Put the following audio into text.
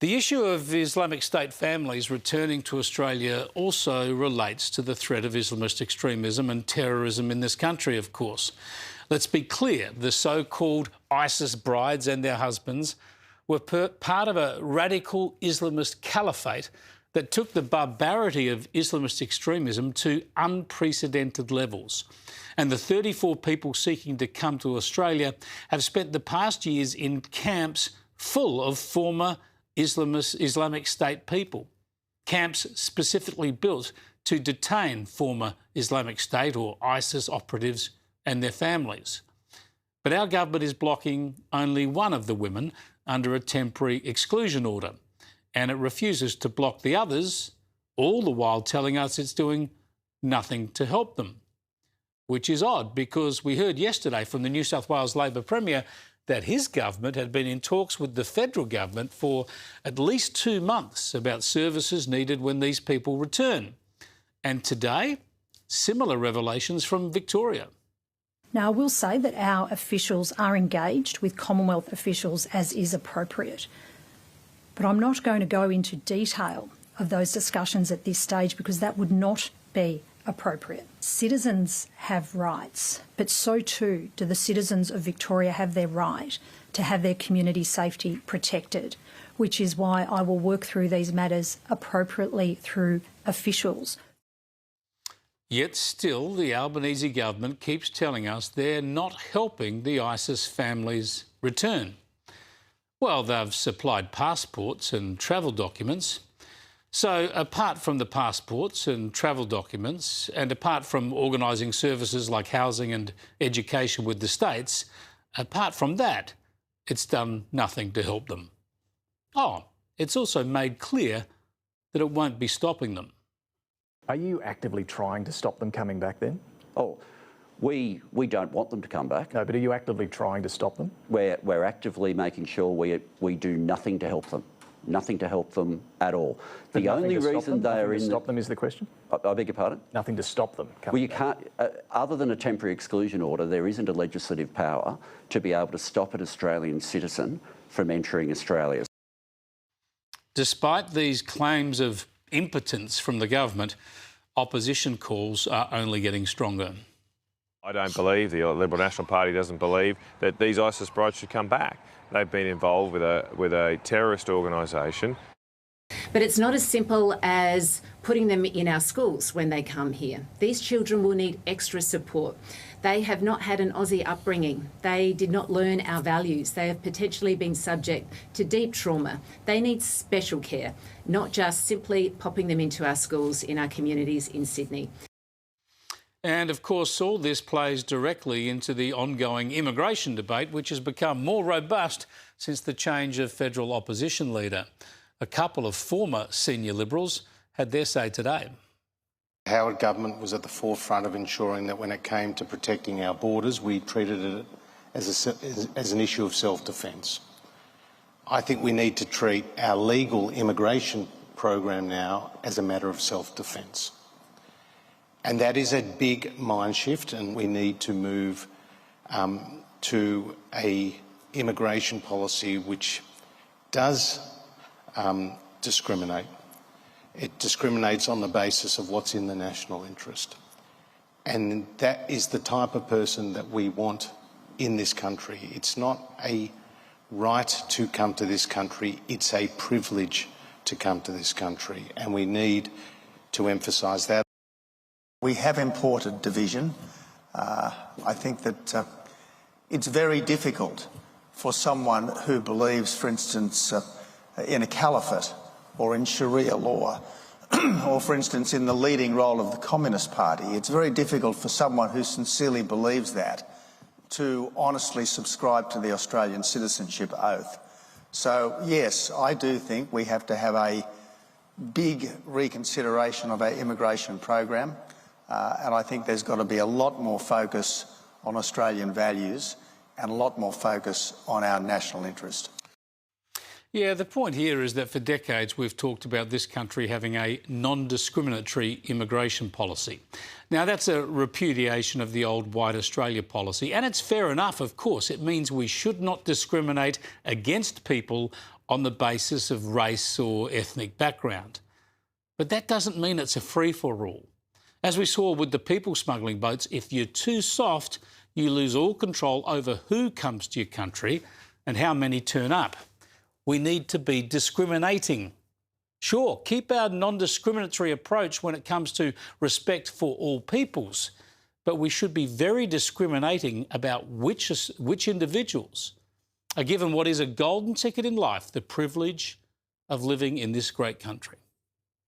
The issue of Islamic State families returning to Australia also relates to the threat of Islamist extremism and terrorism in this country, of course. Let's be clear, the so-called ISIS brides and their husbands were part of a radical Islamist caliphate that took the barbarity of Islamist extremism to unprecedented levels. And the 34 people seeking to come to Australia have spent the past years in camps full of former Islamic State people, camps specifically built to detain former Islamic State or ISIS operatives and their families. But our government is blocking only one of the women under a temporary exclusion order, and it refuses to block the others, all the while telling us it's doing nothing to help them. Which is odd, because we heard yesterday from the New South Wales Labor Premier that his government had been in talks with the federal government for at least 2 months about services needed when these people return. And today, similar revelations from Victoria. Now, I will say that our officials are engaged with Commonwealth officials as is appropriate. But I'm not going to go into detail of those discussions at this stage because that would not be appropriate. Citizens have rights, but so too do the citizens of Victoria have their right to have their community safety protected, which is why I will work through these matters appropriately through officials. Yet still, the Albanese government keeps telling us they're not helping the ISIS families return. Well, they've supplied passports and travel documents. So apart from the passports and travel documents, and apart from organising services like housing and education with the states, apart from that, it's done nothing to help them. Oh, it's also made clear that it won't be stopping them. Are you actively trying to stop them coming back then? Oh, we don't want them to come back. No, but are you actively trying to stop them? We're actively making sure we do nothing to help them. Nothing to help them at all. The only reason they are in... Stop them is the question? I beg your pardon? Nothing to stop them. Well, you can't... other than a temporary exclusion order, there isn't a legislative power to be able to stop an Australian citizen from entering Australia. Despite these claims of impotence from the government, opposition calls are only getting stronger. I don't believe, the Liberal National Party doesn't believe, that these ISIS brides should come back. They've been involved with a terrorist organisation. But it's not as simple as putting them in our schools when they come here. These children will need extra support. They have not had an Aussie upbringing. They did not learn our values. They have potentially been subject to deep trauma. They need special care, not just simply popping them into our schools in our communities in Sydney. And, of course, all this plays directly into the ongoing immigration debate, which has become more robust since the change of federal opposition leader. A couple of former senior Liberals had their say today. The Howard government was at the forefront of ensuring that when it came to protecting our borders, we treated it as an issue of self-defence. I think we need to treat our legal immigration program now as a matter of self-defence. And that is a big mind shift, and we need to move to a immigration policy which does discriminate. It discriminates on the basis of what's in the national interest. And that is the type of person that we want in this country. It's not a right to come to this country, it's a privilege to come to this country, and we need to emphasise that. We have imported division. I think that it's very difficult for someone who believes, for instance, in a caliphate or in Sharia law, or, for instance, in the leading role of the Communist Party. It's very difficult for someone who sincerely believes that to honestly subscribe to the Australian citizenship oath. So, yes, I do think we have to have a big reconsideration of our immigration program. And I think there's got to be a lot more focus on Australian values and a lot more focus on our national interest. Yeah, the point here is that for decades we've talked about this country having a non-discriminatory immigration policy. Now, that's a repudiation of the old White Australia policy, and it's fair enough, of course. It means we should not discriminate against people on the basis of race or ethnic background. But that doesn't mean it's a free-for-all. As we saw with the people smuggling boats, if you're too soft, you lose all control over who comes to your country and how many turn up. We need to be discriminating. Sure, keep our non-discriminatory approach when it comes to respect for all peoples, but we should be very discriminating about which individuals are given what is a golden ticket in life, the privilege of living in this great country.